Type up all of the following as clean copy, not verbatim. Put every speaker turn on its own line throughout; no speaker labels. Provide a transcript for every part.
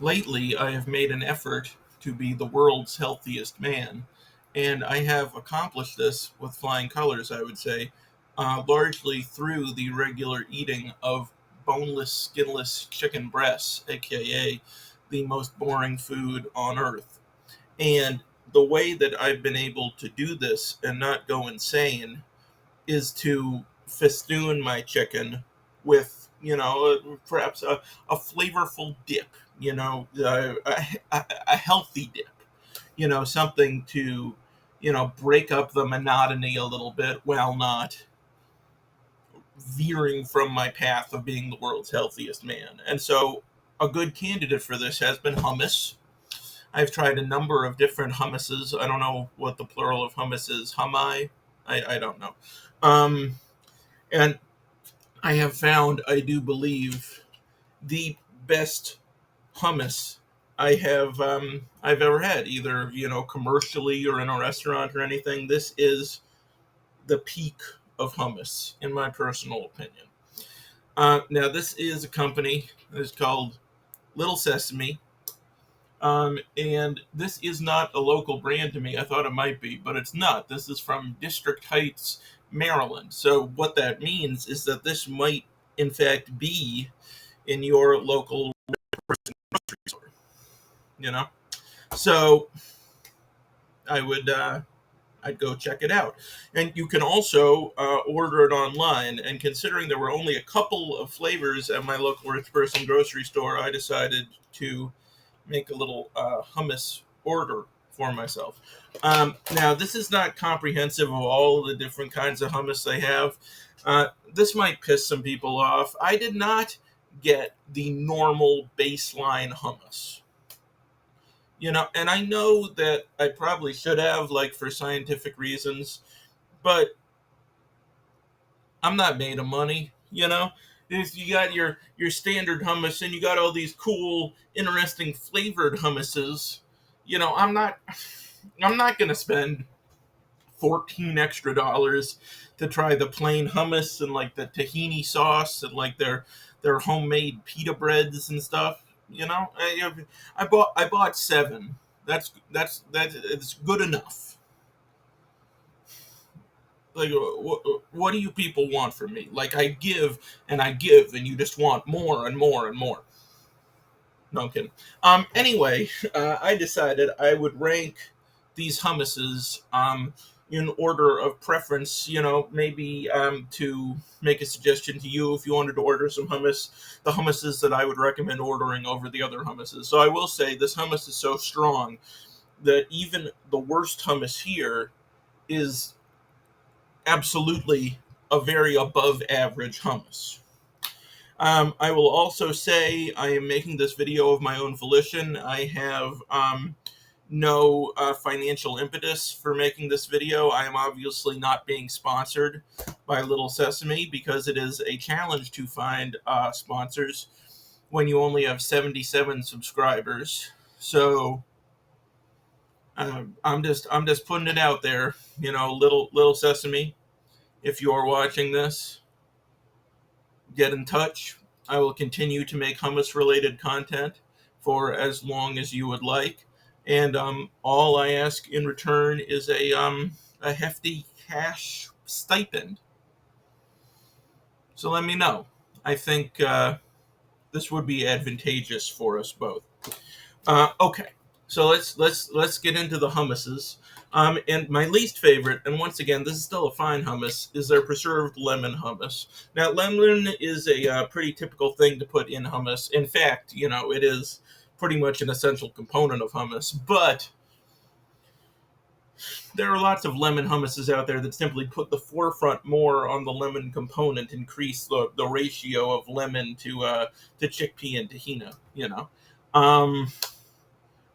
lately I have made an effort to be the world's healthiest man, and I have accomplished this with flying colors, I would say, largely through the regular eating of boneless, skinless chicken breasts, aka the most boring food on earth. And the way that I've been able to do this and not go insane is to festoon my chicken with, perhaps a flavorful dip, a healthy dip, something to, break up the monotony a little bit while not veering from my path of being the world's healthiest man. And so a good candidate for this has been hummus. I've tried a number of different hummuses. I don't know what the plural of hummus is. Hummi? I don't know. Um, and I have found, I do believe, the best hummus I've ever had, either commercially or in a restaurant or anything. This is the peak of hummus, in my personal opinion. Now, this is a company that is called Little Sesame, and this is not a local brand to me. I thought it might be, but it's not. This is from District Heights, Maryland. So what that means is that this might, in fact, be in your local grocery store. You know, so I would I'd go check it out. And you can also order it online. And considering there were only a couple of flavors at my local rich person grocery store, I decided to make a little hummus order for myself. Now, this is not comprehensive of all of the different kinds of hummus they have. This might piss some people off. I did not get the normal baseline hummus. And I know that I probably should have, like, for scientific reasons, but I'm not made of money. If you got your standard hummus and you got all these cool, interesting flavored hummuses, I'm not gonna spend 14 extra dollars to try the plain hummus and like the tahini sauce and like their homemade pita breads and stuff. I bought seven. It's good enough. Like, what do you people want from me? Like, I give and I give, and you just want more and more and more. No, I'm kidding. Anyway, I decided I would rank these hummuses in order of preference. Maybe to make a suggestion to you if you wanted to order some hummus, the hummuses that I would recommend ordering over the other hummuses. So I will say this hummus is so strong that even the worst hummus here is absolutely a very above average hummus. I will also say I am making this video of my own volition. I have no financial impetus for making this video. I am obviously not being sponsored by Little Sesame because it is a challenge to find sponsors when you only have 77 subscribers. So I'm just putting it out there. Little Sesame, if you are watching this, get in touch. I will continue to make hummus related content for as long as you would like. And all I ask in return is a hefty cash stipend. So let me know. I think this would be advantageous for us both. Okay, so let's get into the hummuses. And my least favorite, and once again, this is still a fine hummus, is their preserved lemon hummus. Now, lemon is a pretty typical thing to put in hummus. In fact, it is pretty much an essential component of hummus. But there are lots of lemon hummuses out there that simply put the forefront more on the lemon component, increase the ratio of lemon to chickpea and tahina. Um,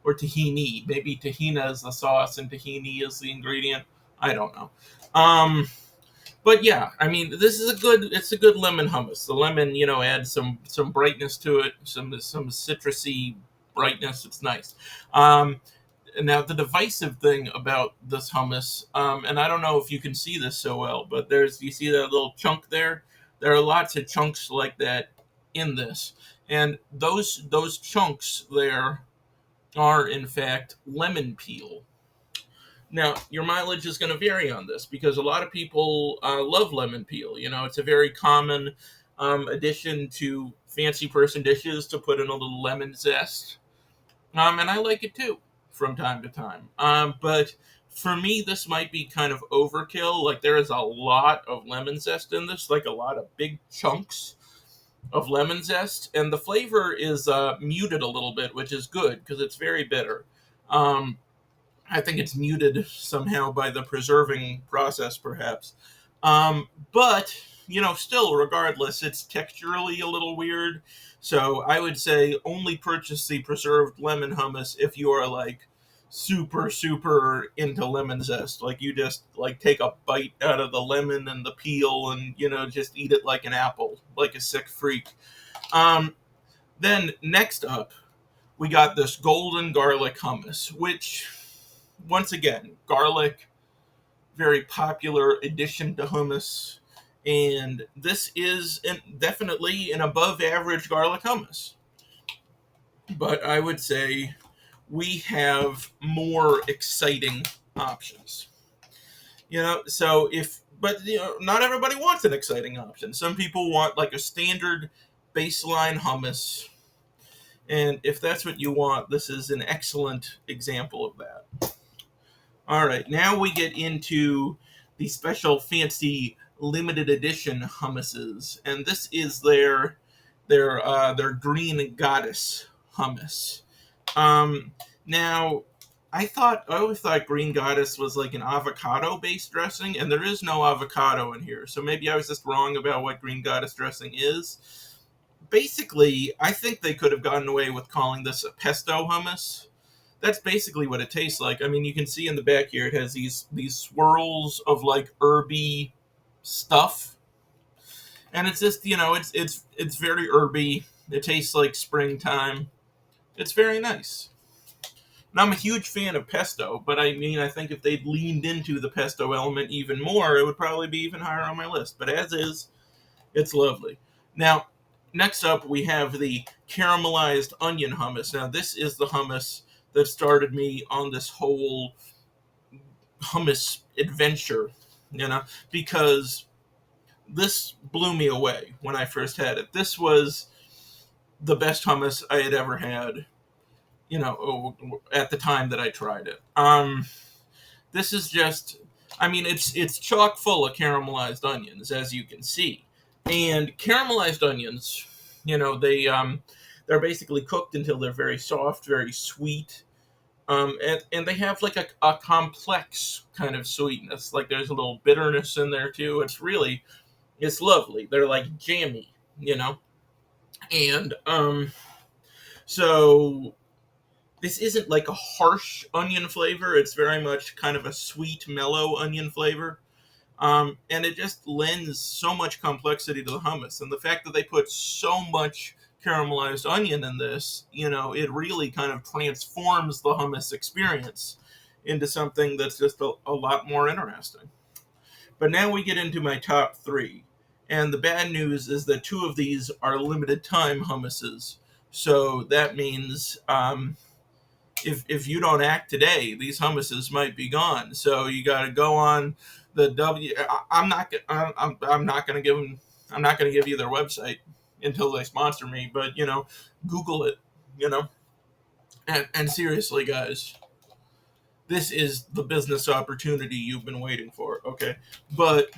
or tahini. Maybe tahina is the sauce and tahini is the ingredient. I don't know. But yeah, I mean, it's a good lemon hummus. The lemon, adds some brightness to it, some citrusy brightness. It's nice. Now the divisive thing about this hummus, and I don't know if you can see this so well, but you see that little chunk there? There are lots of chunks like that in this. And those chunks there are in fact lemon peel. Now, your mileage is going to vary on this because a lot of people love lemon peel. You know, it's a very common addition to fancy person dishes to put in a little lemon zest. And I like it too from time to time. But for me, this might be kind of overkill. Like, there is a lot of lemon zest in this, like a lot of big chunks of lemon zest. And the flavor is muted a little bit, which is good because it's very bitter. Um, I think it's muted somehow by the preserving process, perhaps. But, still, regardless, it's texturally a little weird. So I would say only purchase the preserved lemon hummus if you are like super, super into lemon zest. Like, you just like take a bite out of the lemon and the peel and, just eat it like an apple, like a sick freak. Um, then next up, we got this golden garlic hummus, which, once again, garlic, very popular addition to hummus. And this is definitely an above average garlic hummus. But I would say we have more exciting options. Not everybody wants an exciting option. Some people want like a standard baseline hummus. And if that's what you want, this is an excellent example of that. All right, now we get into the special fancy limited edition hummuses, and this is their green goddess hummus. Now, I always thought green goddess was like an avocado based dressing, and there is no avocado in here, so maybe I was just wrong about what green goddess dressing is. Basically, I think they could have gotten away with calling this a pesto hummus. That's basically what it tastes like. I mean, you can see in the back here it has these swirls of like herby stuff, and it's just it's very herby. It tastes like springtime. It's very nice. And I'm a huge fan of pesto, but I mean, I think if they'd leaned into the pesto element even more, it would probably be even higher on my list. But as is, it's lovely. Now, next up, we have the caramelized onion hummus. Now, this is the hummus that started me on this whole hummus adventure, because this blew me away when I first had it. This was the best hummus I had ever had, at the time that I tried it. This is just, I mean, it's chock full of caramelized onions, as you can see. And caramelized onions, they're basically cooked until they're very soft, very sweet. And they have like a complex kind of sweetness. Like, there's a little bitterness in there too. It's lovely. They're like jammy, And so this isn't like a harsh onion flavor. It's very much kind of a sweet, mellow onion flavor. And it just lends so much complexity to the hummus. And the fact that they put so much caramelized onion in this, it really kind of transforms the hummus experience into something that's just a lot more interesting. But now we get into my top three. And the bad news is that two of these are limited time hummuses. So that means if you don't act today, these hummuses might be gone. So you got to go on the I'm not going to give them. I'm not going to give you their website until they sponsor me. But Google it. And seriously, guys, this is the business opportunity you've been waiting for. Okay, but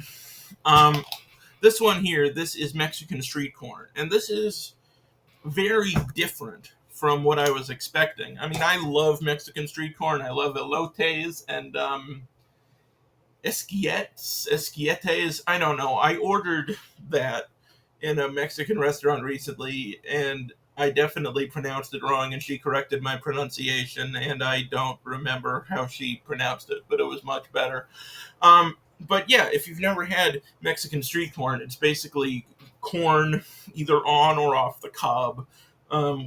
this one here, this is Mexican street corn, and this is very different from what I was expecting. I mean, I love Mexican street corn. I love elotes and esquietes. I don't know. I ordered that in a Mexican restaurant recently, and I definitely pronounced it wrong, and she corrected my pronunciation, and I don't remember how she pronounced it, but it was much better. But yeah, if you've never had Mexican street corn, it's basically corn either on or off the cob,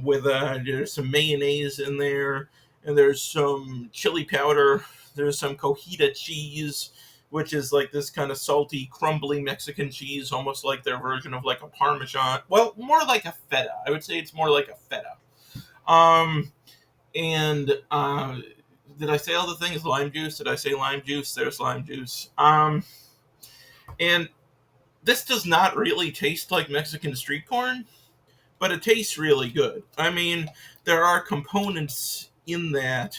with there's some mayonnaise in there, and there's some chili powder, there's some cojita cheese which is like this kind of salty, crumbly Mexican cheese, almost like their version of like a Parmesan. Well, more like a feta. I would say it's more like a feta. Um, and did I say all the things? Lime juice? Did I say lime juice? There's lime juice. And this does not really taste like Mexican street corn, but it tastes really good. I mean, there are components in that,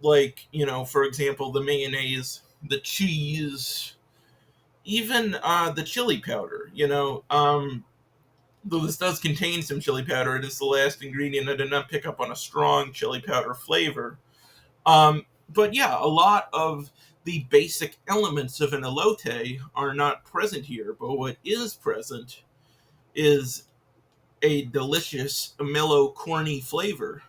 like, for example, the mayonnaise, the cheese, even the chili powder. Though this does contain some chili powder, it is the last ingredient. I did not pick up on a strong chili powder flavor. But yeah, a lot of the basic elements of an elote are not present here, but what is present is a delicious, mellow, corny flavor,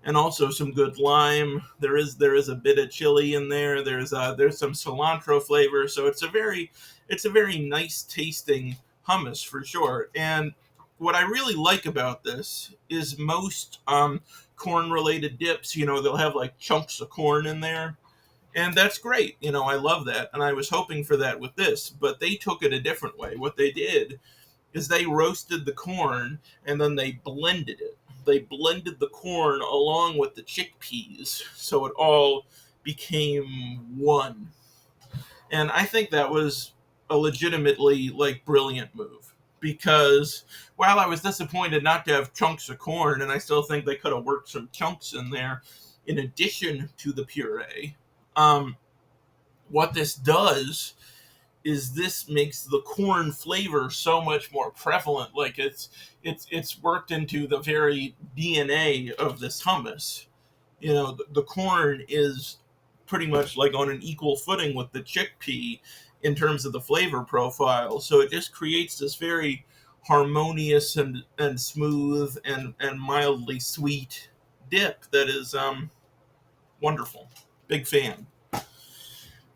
and also some good lime. There is a bit of chili in there. There's some cilantro flavor, so it's a very nice tasting hummus for sure. And what I really like about this is most corn related dips, they'll have like chunks of corn in there. And that's great. I love that. And I was hoping for that with this, but they took it a different way. What they did is they roasted the corn and then they blended it. They blended the corn along with the chickpeas so it all became one. And I think that was a legitimately like brilliant move, because while I was disappointed not to have chunks of corn, and I still think they could have worked some chunks in there in addition to the puree, um, what this does is this makes the corn flavor so much more prevalent. Like it's worked into the very DNA of this hummus. The corn is pretty much like on an equal footing with the chickpea in terms of the flavor profile. So it just creates this very harmonious and smooth and mildly sweet dip that is wonderful. Big fan.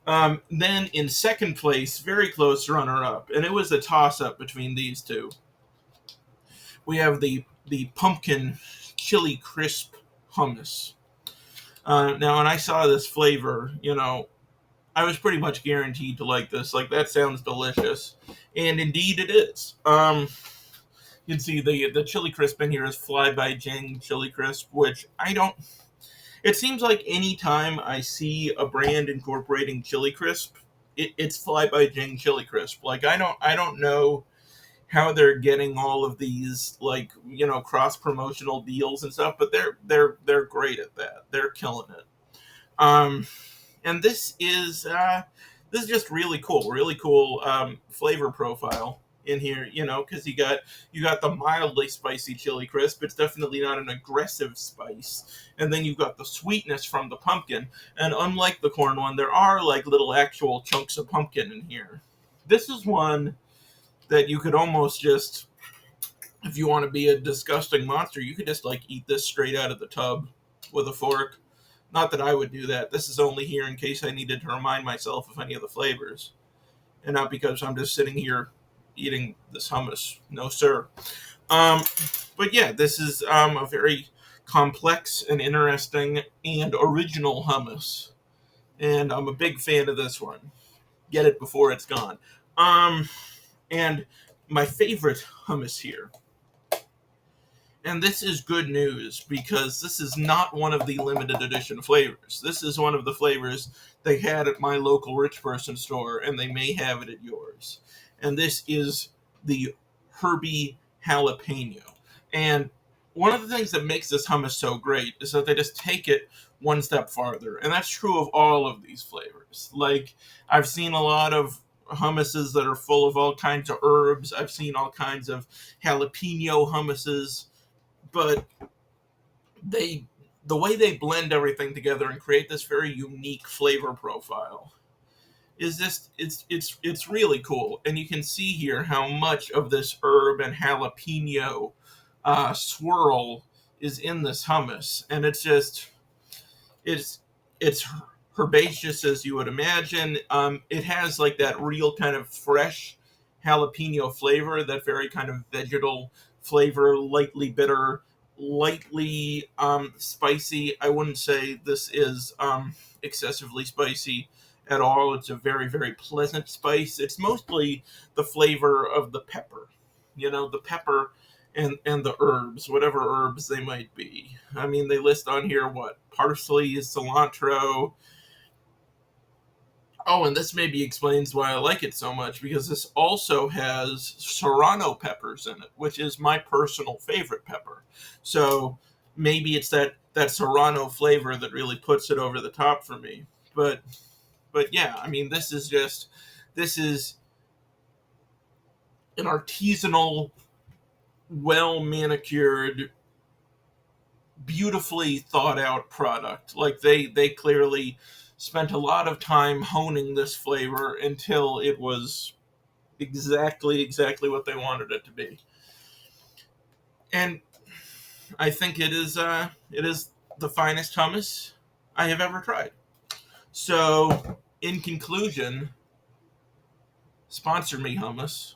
Then in second place, very close runner up, and it was a toss up between these two. We have the pumpkin chili crisp hummus. Now, when I saw this flavor, I was pretty much guaranteed to like this. Like, that sounds delicious, and indeed it is. You can see the chili crisp in here is Fly by Jing chili crisp, which I don't. It seems like any time I see a brand incorporating chili crisp, it's Fly by Jing chili crisp. Like, I don't know how they're getting all of these, like, cross promotional deals and stuff, but they're great at that. They're killing it. Um, and this is just really cool flavor profile in here. Because you got the mildly spicy chili crisp. It's definitely not an aggressive spice, and then you've got the sweetness from the pumpkin. And unlike the corn one, there are like little actual chunks of pumpkin in here. This is one that you could almost just, if you want to be a disgusting monster, you could just like eat this straight out of the tub with a fork. Not that I would do that. This is only here in case I needed to remind myself of any of the flavors, and not because I'm just sitting here eating this hummus. No, sir. Um, but yeah, this is a very complex and interesting and original hummus, and I'm a big fan of this one. Get it before it's gone. And my favorite hummus here, and this is good news because this is not one of the limited edition flavors. This is one of the flavors they had at my local rich person store, and they may have it at yours. And this is the Herbie Jalapeno. And one of the things that makes this hummus so great is that they just take it one step farther. And that's true of all of these flavors. Like, I've seen a lot of hummuses that are full of all kinds of herbs. I've seen all kinds of jalapeno hummuses, but the way they blend everything together and create this very unique flavor profile is just it's really cool. And you can see here how much of this herb and jalapeno swirl is in this hummus, and it's herbaceous as you would imagine. It has like that real kind of fresh jalapeno flavor, that very kind of vegetal flavor, lightly bitter, lightly spicy. I wouldn't say this is excessively spicy, at all. It's a very, very pleasant spice. It's mostly the flavor of the pepper, the pepper and the herbs, whatever herbs they might be. I mean, they list on here what parsley, cilantro. Oh, and this maybe explains why I like it so much, because this also has serrano peppers in it, which is my personal favorite pepper. So maybe it's that serrano flavor that really puts it over the top for me. But yeah, I mean, this is an artisanal, well manicured, beautifully thought out product. Like they clearly spent a lot of time honing this flavor until it was exactly what they wanted it to be. And I think it is the finest hummus I have ever tried. So, in conclusion, sponsor me, hummus.